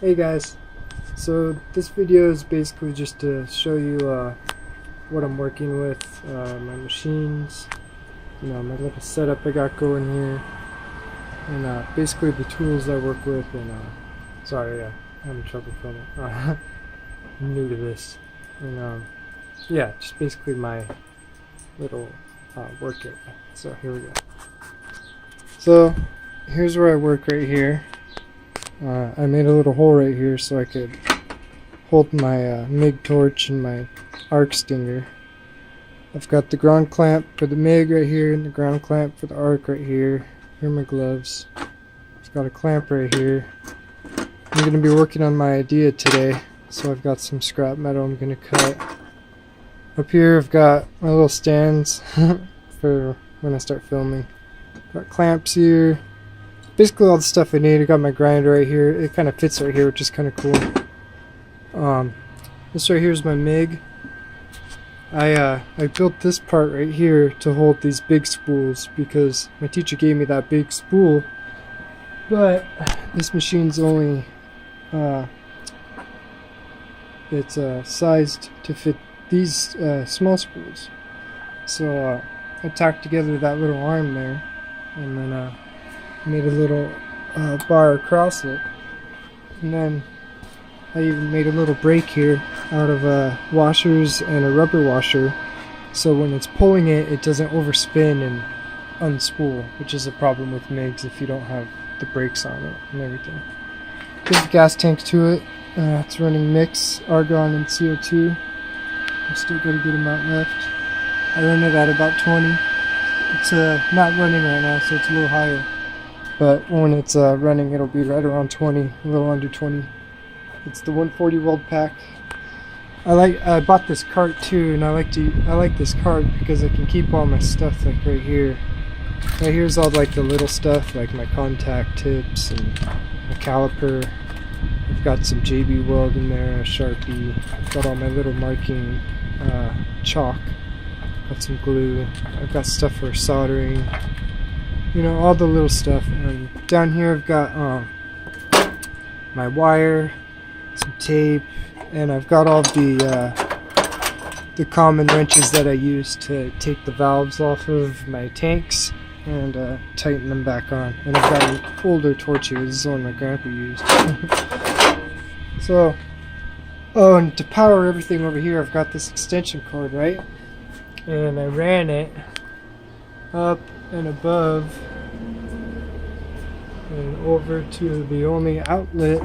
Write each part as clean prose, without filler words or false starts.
Hey guys, so this video is basically just to show you what I'm working with, my machines, my little setup I got going here, and basically the tools I work with, and sorry, I'm having trouble filming, I'm new to this, and yeah, just basically my little work area. So here we go. So here's where I work right here. I made a little hole right here so I could hold my MIG torch and my arc stinger. I've got the ground clamp for the MIG right here and the ground clamp for the arc right here. Here are my gloves. I've got a clamp right here. I'm going to be working on my idea today, so I've got some scrap metal I'm going to cut. Up here I've got my little stands for when I start filming. Got clamps here. Basically all the stuff I need. I got my grinder right here. It kind of fits right here, which is kind of cool. This right here is my MIG. I built this part right here to hold these big spools because my teacher gave me that big spool, but this machine's only it's sized to fit these small spools. So I tacked together that little arm there, and then made a little bar across it, and then I even made a little brake here out of washers and a rubber washer, so when it's pulling it, it doesn't overspin and unspool, which is a problem with MIGs if you don't have the brakes on it and everything. Here's the gas tank to it. It's running mix, argon and CO2. I've still got a good amount left. I run it at about 20. It's not running right now, so it's a little higher. But when it's running, it'll be right around 20, a little under 20. It's the 140 weld pack. I bought this cart too, and I like this cart because I can keep all my stuff like right here. Right here's all like the little stuff, like my contact tips and my caliper. I've got some JB weld in there, a Sharpie. I've got all my little marking chalk. Got some glue. I've got stuff for soldering. All the little stuff. And down here I've got my wire, some tape, and I've got all the common wrenches that I use to take the valves off of my tanks and tighten them back on. And I've got an older torch here. This is the one my grandpa used. So, and to power everything over here, I've got this extension cord, right? And I ran it up and above and over to the only outlet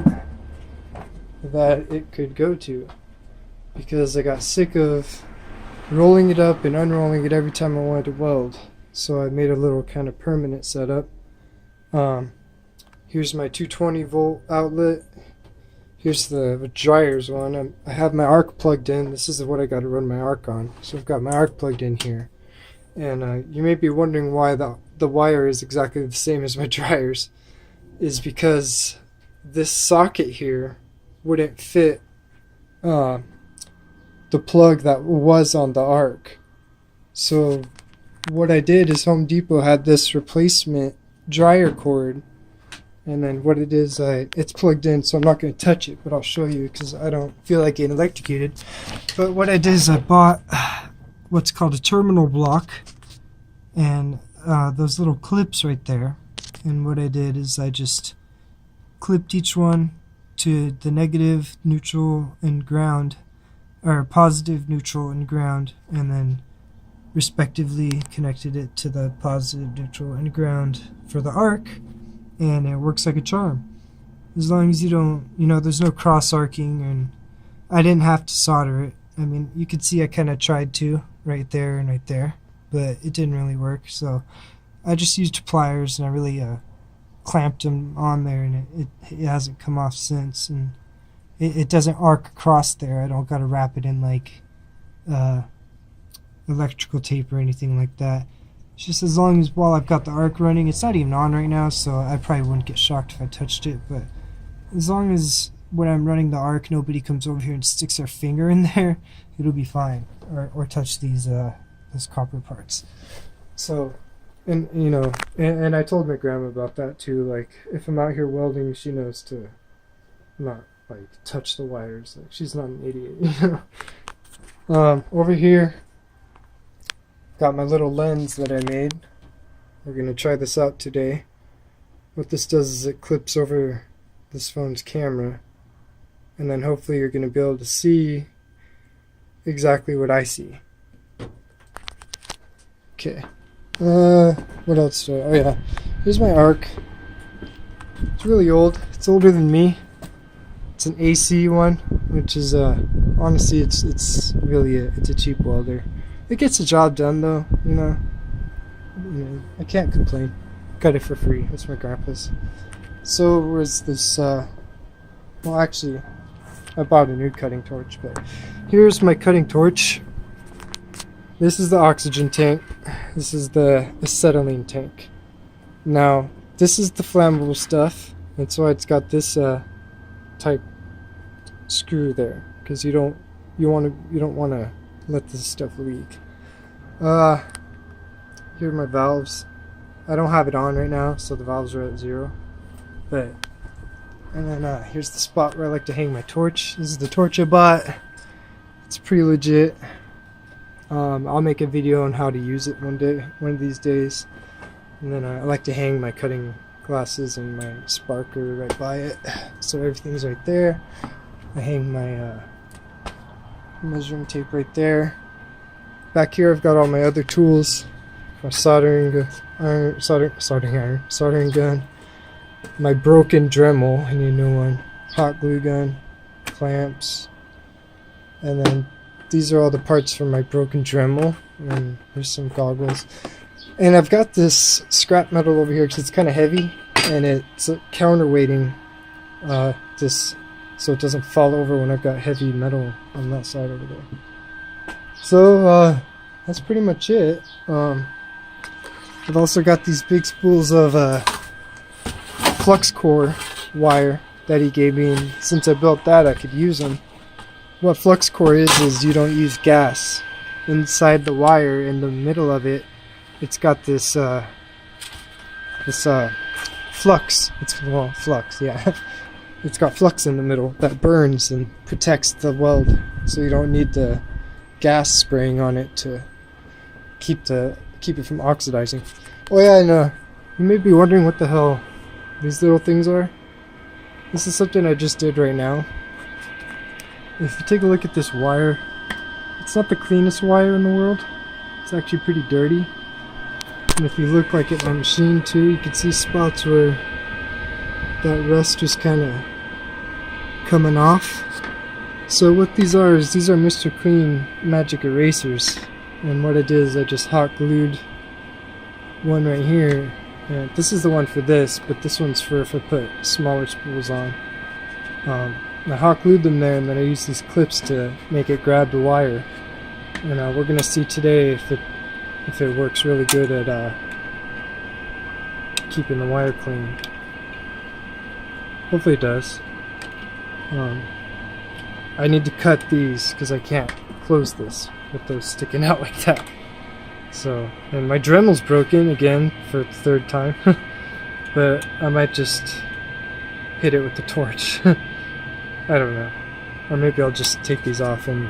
that it could go to, because I got sick of rolling it up and unrolling it every time I wanted to weld. So I made a little kind of permanent setup. Here's my 220 volt outlet. Here's the dryers one. I have my arc plugged in. This is what I got to run my arc on. So I've got my arc plugged in here. And you may be wondering why the wire is exactly the same as my dryers. Is because this socket here wouldn't fit the plug that was on the arc. So what I did is Home Depot had this replacement dryer cord, and then what it is, it's plugged in, so I'm not going to touch it, but I'll show you because I don't feel like getting electrocuted. But what I did is I bought what's called a terminal block and those little clips right there. And what I did is I just clipped each one to the negative, neutral, and ground, or positive, neutral, and ground, and then respectively connected it to the positive, neutral, and ground for the arc, and it works like a charm. As long as you don't, there's no cross arcing, and I didn't have to solder it. I mean, you could see I kind of tried to, right there and right there, but it didn't really work, so I just used pliers and I really clamped them on there, and it hasn't come off since, and it doesn't arc across there. I don't got to wrap it in like electrical tape or anything like that. It's just as long as while I've got the arc running, it's not even on right now, so I probably wouldn't get shocked if I touched it, but as long as when I'm running the arc nobody comes over here and sticks their finger in there, it'll be fine, or touch these copper parts. So And you know, and I told my grandma about that too. Like, if I'm out here welding, she knows to not like touch the wires. Like, she's not an idiot, you know. Over here, got my little lens that I made. We're gonna try this out today. What this does is it clips over this phone's camera, and then hopefully you're gonna be able to see exactly what I see. Okay. What else do I... Oh yeah, here's my arc. It's really old. It's older than me. It's an AC one, which is honestly it's really it's a cheap welder. It gets the job done though, you know. I can't complain. Got it for free. It's my grandpa's. So where's this? Well, actually, I bought a new cutting torch, but here's my cutting torch. This is the oxygen tank. This is the acetylene tank. Now, this is the flammable stuff. That's why it's got this type screw there, because you don't want to let this stuff leak. Here are my valves. I don't have it on right now, so the valves are at 0. And then here's the spot where I like to hang my torch. This is the torch I bought. It's pretty legit. I'll make a video on how to use it one of these days. And then I like to hang my cutting glasses and my sparker right by it, so everything's right there. I hang my measuring tape right there. Back here I've got all my other tools. My soldering gun, my broken Dremel, I need a new one, hot glue gun, clamps, and then these are all the parts for my broken Dremel, and there's some goggles. And I've got this scrap metal over here because it's kind of heavy, and it's counterweighting this so it doesn't fall over when I've got heavy metal on that side over there. So that's pretty much it. I've also got these big spools of flux core wire that he gave me, and since I built that I could use them. What flux core is you don't use gas. Inside the wire, in the middle of it, it's got this flux. Flux, yeah. It's got flux in the middle that burns and protects the weld, so you don't need the gas spraying on it to keep it from oxidizing. Oh yeah, and you may be wondering what the hell these little things are. This is something I just did right now. If you take a look at this wire, it's not the cleanest wire in the world. It's actually pretty dirty. And if you look like at my machine too, you can see spots where that rust just kind of coming off. So what these are is these are Mr. Clean magic erasers. And what I did is I just hot glued one right here. And this is the one for this, but this one's for if I put smaller spools on. I hot glued them there, and then I used these clips to make it grab the wire. And we're gonna see today if it works really good at keeping the wire clean. Hopefully it does. I need to cut these because I can't close this with those sticking out like that. So, and my Dremel's broken again for the 3rd time. But I might just hit it with the torch. I don't know. Or maybe I'll just take these off and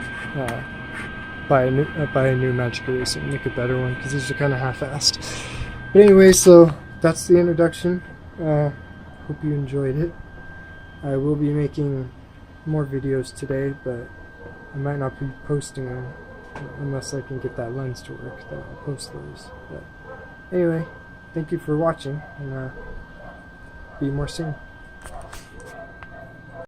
buy a new magic eraser and make a better one, because these are kind of half-assed. But anyway, so that's the introduction. Hope you enjoyed it. I will be making more videos today, but I might not be posting them unless I can get that lens to work. Then I'll post those. But anyway, thank you for watching, and be more soon.